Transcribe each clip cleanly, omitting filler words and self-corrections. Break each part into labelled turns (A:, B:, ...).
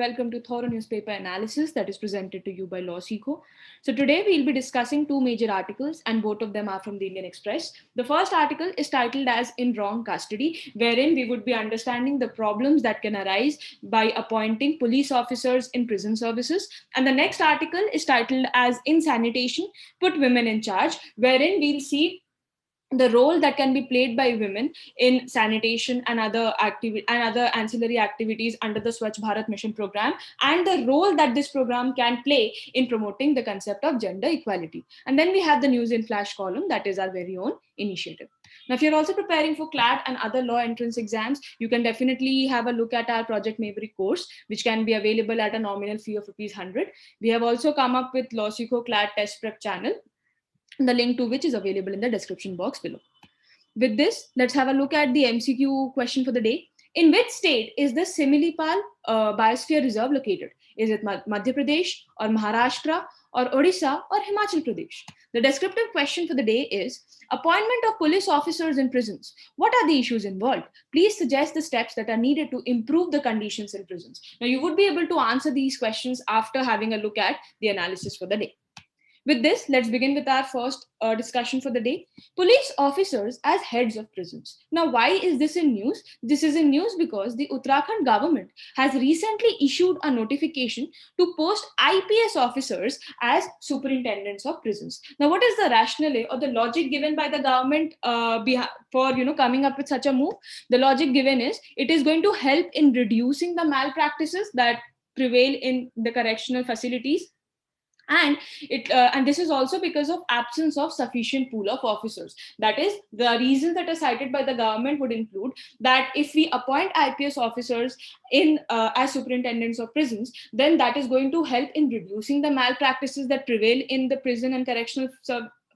A: welcome to Thorough Newspaper Analysis that is presented to you by LawSeco. So today we'll be discussing two major articles and both of them are from the Indian Express. The first article is titled as In Wrong Custody, wherein we would be understanding the problems that can arise by appointing police officers in prison services. And the next article is titled as In Sanitation, Put Women in Charge, wherein we'll see the role that can be played by women in sanitation and other ancillary activities under the Swachh Bharat Mission program, and the role that this program can play in promoting the concept of gender equality. And then we have the News in Flash column, that is our very own initiative. Now, if you're also preparing for CLAT and other law entrance exams, you can definitely have a look at our Project Maverick course, which can be available at a nominal fee of ₹100. We have also come up with LawSeco CLAT test prep channel, the link to which is available in the description box below. With this, let's have a look at the MCQ question for the day. In which state is the Similipal Biosphere Reserve located? Is it Madhya Pradesh or Maharashtra or Odisha or Himachal Pradesh? The descriptive question for the day is appointment of police officers in prisons. What are the issues involved? Please suggest the steps that are needed to improve the conditions in prisons. Now, you would be able to answer these questions after having a look at the analysis for the day. With this, let's begin with our first discussion for the day. Police officers as heads of prisons. Now, why is this in news? This is in news because the Uttarakhand government has recently issued a notification to post IPS officers as superintendents of prisons. Now, what is the rationale or the logic given by the government for coming up with such a move? The logic given is it is going to help in reducing the malpractices that prevail in the correctional facilities, and this is also because of absence of sufficient pool of officers. That is, the reasons that are cited by the government would include that if we appoint IPS officers in as superintendents of prisons, then that is going to help in reducing the malpractices that prevail in the prison and correctional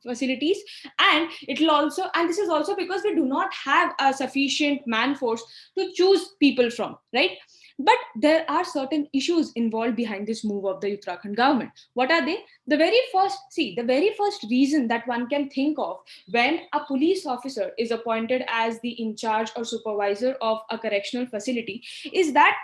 A: facilities. And it will also, and this is also because we do not have a sufficient man force to choose people from, right? But there are certain issues involved behind this move of the Uttarakhand government. What are they? The very first reason that one can think of when a police officer is appointed as the in charge or supervisor of a correctional facility is that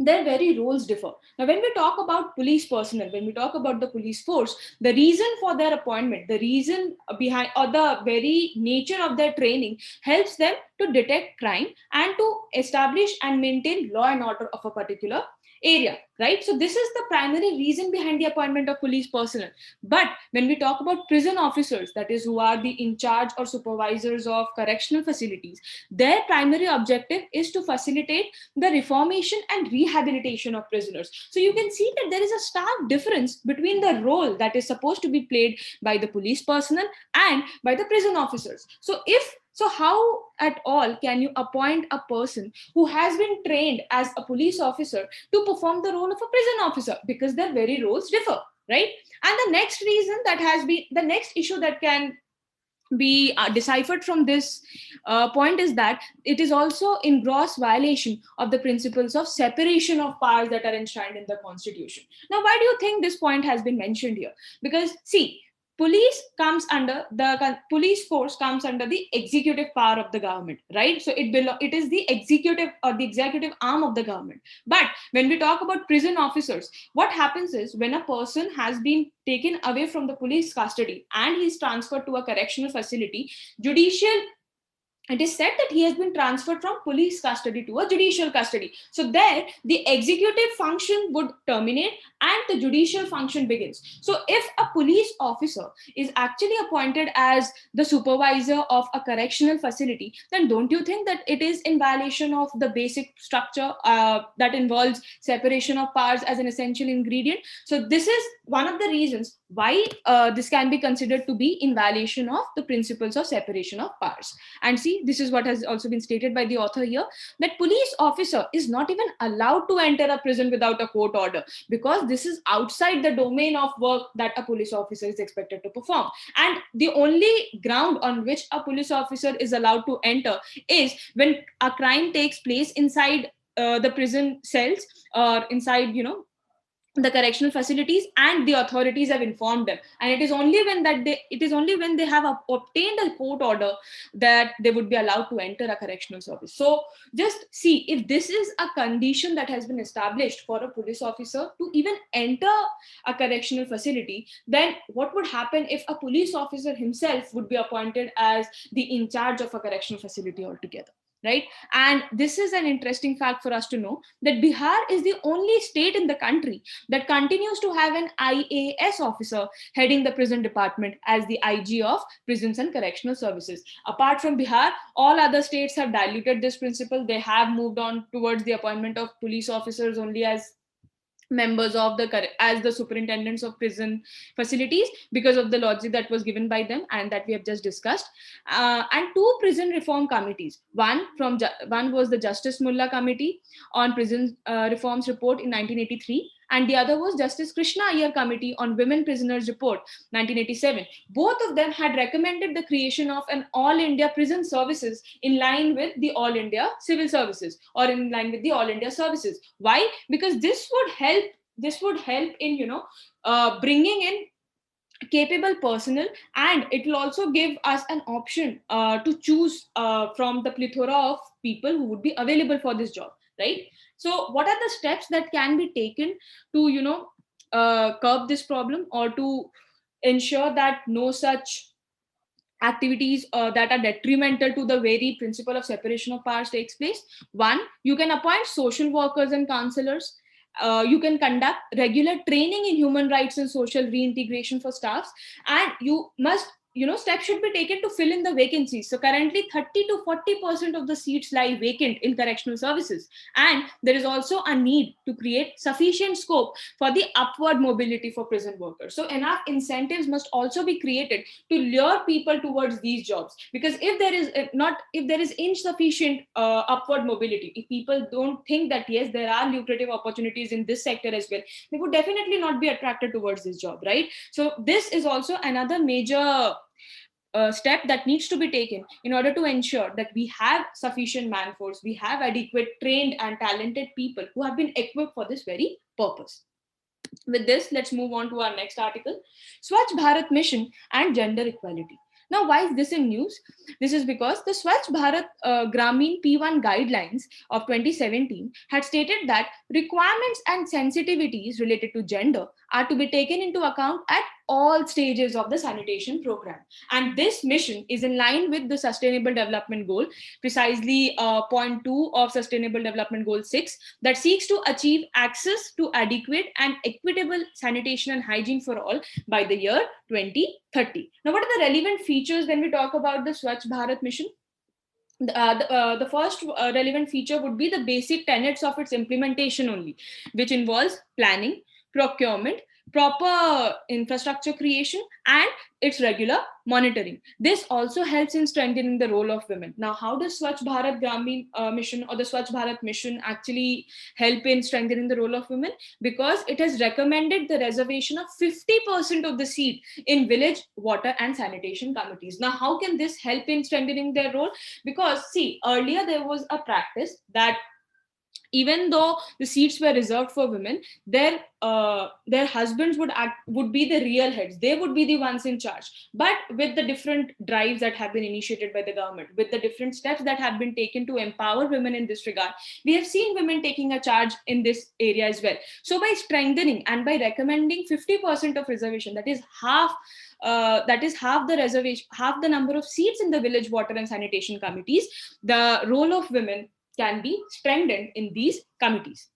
A: their very roles differ. Now, when we talk about police personnel, when we talk about the police force, the reason for their appointment, the reason behind, or the very nature of their training helps them to detect crime and to establish and maintain law and order of a particular area, right? So this is the primary reason behind the appointment of police personnel. But when we talk about prison officers, that is, who are the in charge or supervisors of correctional facilities, their primary objective is to facilitate the reformation and rehabilitation of prisoners. So you can see that there is a stark difference between the role that is supposed to be played by the police personnel and by the prison officers. So how at all can you appoint a person who has been trained as a police officer to perform the role of a prison officer? Because their very roles differ, right? And the next reason that has been, the next issue that can be deciphered from this point is that it is also in gross violation of the principles of separation of powers that are enshrined in the Constitution. Now, why do you think this point has been mentioned here? Because see, police force comes under the executive power of the government, right? So it is the executive or the executive arm of the government. But when we talk about prison officers, what happens is when a person has been taken away from the police custody and he's transferred to a correctional facility, it is said that he has been transferred from police custody to a judicial custody. So there, the executive function would terminate and the judicial function begins. So if a police officer is actually appointed as the supervisor of a correctional facility, then don't you think that it is in violation of the basic structure that involves separation of powers as an essential ingredient? So this is one of the reasons why this can be considered to be in violation of the principles of separation of powers. And see, this is what has also been stated by the author here, that police officer is not even allowed to enter a prison without a court order, because this is outside the domain of work that a police officer is expected to perform. And the only ground on which a police officer is allowed to enter is when a crime takes place inside the prison cells or inside, the correctional facilities and the authorities have informed them, and it is only when they have obtained a court order that they would be allowed to enter a correctional service. So just see, if this is a condition that has been established for a police officer to even enter a correctional facility, then what would happen if a police officer himself would be appointed as the in charge of a correctional facility altogether, right? And this is an interesting fact for us to know, that Bihar is the only state in the country that continues to have an IAS officer heading the prison department as the IG of prisons and correctional services. Apart from Bihar, all other states have diluted this principle. They have moved on towards the appointment of police officers only as members of as the superintendents of prison facilities, because of the logic that was given by them and that we have just discussed. And two prison reform committees, one was the Justice Mullah Committee on prison reforms report in 1983, and the other was Justice Krishna Iyer Committee on Women Prisoners Report 1987. Both of them had recommended the creation of an all India prison services in line with the all India civil services, or in line with the all India services. Why? Because this would help in bringing in capable personnel, and it will also give us an option to choose from the plethora of people who would be available for this job, right? So what are the steps that can be taken to curb this problem, or to ensure that no such activities that are detrimental to the very principle of separation of powers takes place? One, you can appoint social workers and counselors. You can conduct regular training in human rights and social reintegration for staffs, and you must, steps should be taken to fill in the vacancies. So currently 30 to 40% of the seats lie vacant in correctional services, and there is also a need to create sufficient scope for the upward mobility for prison workers. So enough incentives must also be created to lure people towards these jobs, because if there is insufficient upward mobility, if people don't think that yes, there are lucrative opportunities in this sector as well, they would definitely not be attracted towards this job, right? So this is also another major step that needs to be taken in order to ensure that we have sufficient man force, we have adequate trained and talented people who have been equipped for this very purpose. With this, let's move on to our next article: Swachh Bharat Mission and Gender Equality. Now, why is this in news? This is because the Swachh Bharat Gramin P1 guidelines of 2017 had stated that requirements and sensitivities related to gender are to be taken into account at all stages of the sanitation program. And this mission is in line with the Sustainable Development Goal, precisely point 2 of Sustainable Development Goal 6, that seeks to achieve access to adequate and equitable sanitation and hygiene for all by the year 2030. Now, what are the relevant features when we talk about the Swachh Bharat mission? The first relevant feature would be the basic tenets of its implementation only, which involves planning, procurement, proper infrastructure creation, and its regular monitoring. This also helps in strengthening the role of women. Now, how does Swachh Bharat Gramin mission, or the Swachh Bharat mission, actually help in strengthening the role of women? Because it has recommended the reservation of 50% of the seat in village water and sanitation committees. Now, how can this help in strengthening their role? Because see, earlier there was a practice that even though the seats were reserved for women, their husbands would be the real heads. They would be the ones in charge. But with the different drives that have been initiated by the government, with the different steps that have been taken to empower women in this regard, we have seen women taking a charge in this area as well. So by strengthening and by recommending 50% of reservation, that is half the reservation, half the number of seats in the village water and sanitation committees, the role of women can be strengthened in these committees.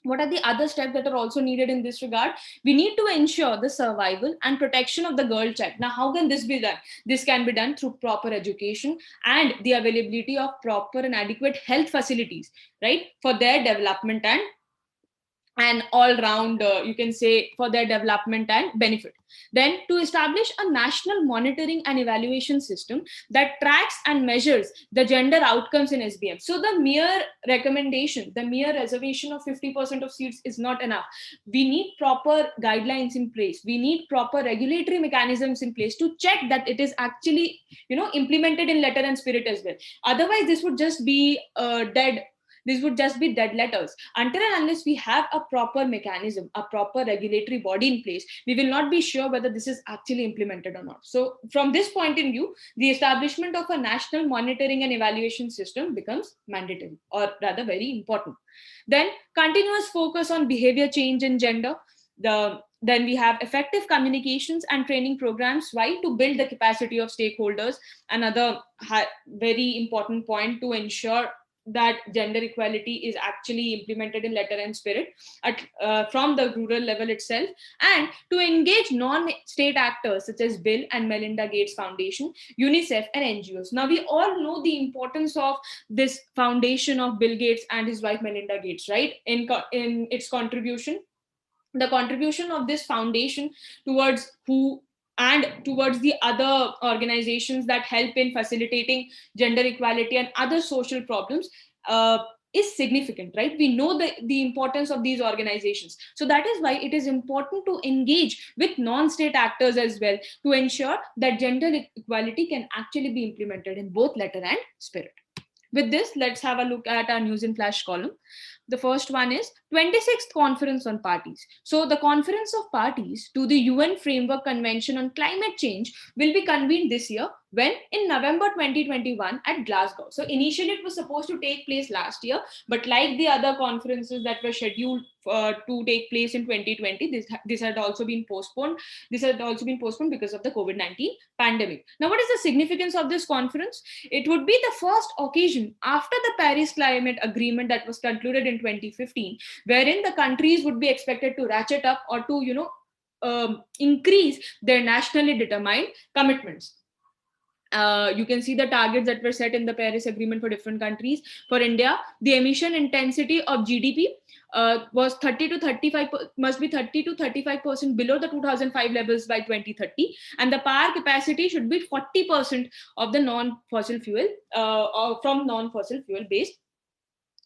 A: What are the other steps that are also needed in this regard? We need to ensure the survival and protection of the girl child. Now, how can this be done? This can be done through proper education and the availability of proper and adequate health facilities, right, for their development and all round, you can say, for their development and benefit. Then to establish a national monitoring and evaluation system that tracks and measures the gender outcomes in SBM. So the mere recommendation, the mere reservation of 50% of seats is not enough. We need proper guidelines in place. We need proper regulatory mechanisms in place to check that it is actually, implemented in letter and spirit as well. Otherwise, this would just be dead These would just be dead letters. Until and unless we have a proper mechanism, a proper regulatory body in place, we will not be sure whether this is actually implemented or not. So from this point in view, the establishment of a national monitoring and evaluation system becomes mandatory, or rather very important. Then continuous focus on behavior change in gender. Then we have effective communications and training programs. Why? To build the capacity of stakeholders. Another very important point to ensure that gender equality is actually implemented in letter and spirit from the rural level itself, and to engage non-state actors such as Bill and Melinda Gates Foundation, UNICEF, and NGOs. Now, we all know the importance of this foundation of Bill Gates and his wife Melinda Gates, right? In its contribution, the contribution of this foundation towards who and towards the other organizations that help in facilitating gender equality and other social problems is significant, right? We know the importance of these organizations. So that is why it is important to engage with non-state actors as well to ensure that gender equality can actually be implemented in both letter and spirit. With this, let's have a look at our news in flash column. The first one is 26th Conference on Parties. So the Conference of Parties to the UN Framework Convention on Climate Change will be convened this year, when? In November 2021 at Glasgow. So initially it was supposed to take place last year, but like the other conferences that were scheduled to take place in 2020, this had also been postponed. This had also been postponed because of the COVID-19 pandemic. Now, what is the significance of this conference? It would be the first occasion after the Paris Climate Agreement that was concluded in 2015, wherein the countries would be expected to ratchet up or to, increase their nationally determined commitments. You can see the targets that were set in the Paris Agreement for different countries. For India, the emission intensity of GDP was 30 to 35 must be 30 to 35% below the 2005 levels by 2030, and the power capacity should be 40% of the non-fossil fuel from non-fossil fuel based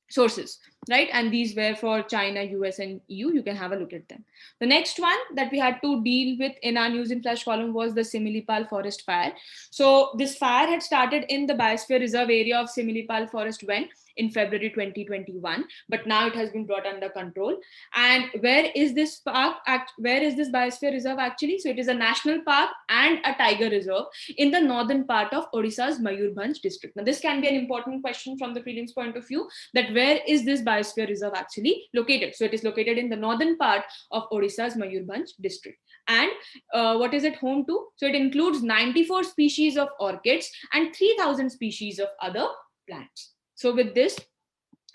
A: sources, right? And these were for China, US, and EU. You can have a look at them. The next one that we had to deal with in our news in flash column was the Similipal forest fire. So this fire had started in the Biosphere Reserve area of Similipal forest when? In February 2021, but now it has been brought under control. And where is this park? Where is this Biosphere Reserve actually? So it is a national park and a tiger reserve in the northern part of Odisha's Mayurbhanj district. Now, this can be an important question from the prelims point of view, that where is this Biosphere Reserve actually located? So it is located in the northern part of Odisha's Mayurbhanj district. And what is it home to? So it includes 94 species of orchids and 3,000 species of other plants. So with this,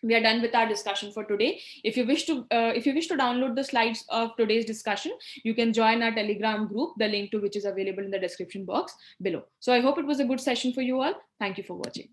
A: we are done with our discussion for today. If you wish to download the slides of today's discussion, you can join our Telegram group, the link to which is available in the description box below. So I hope it was a good session for you all. Thank you for watching.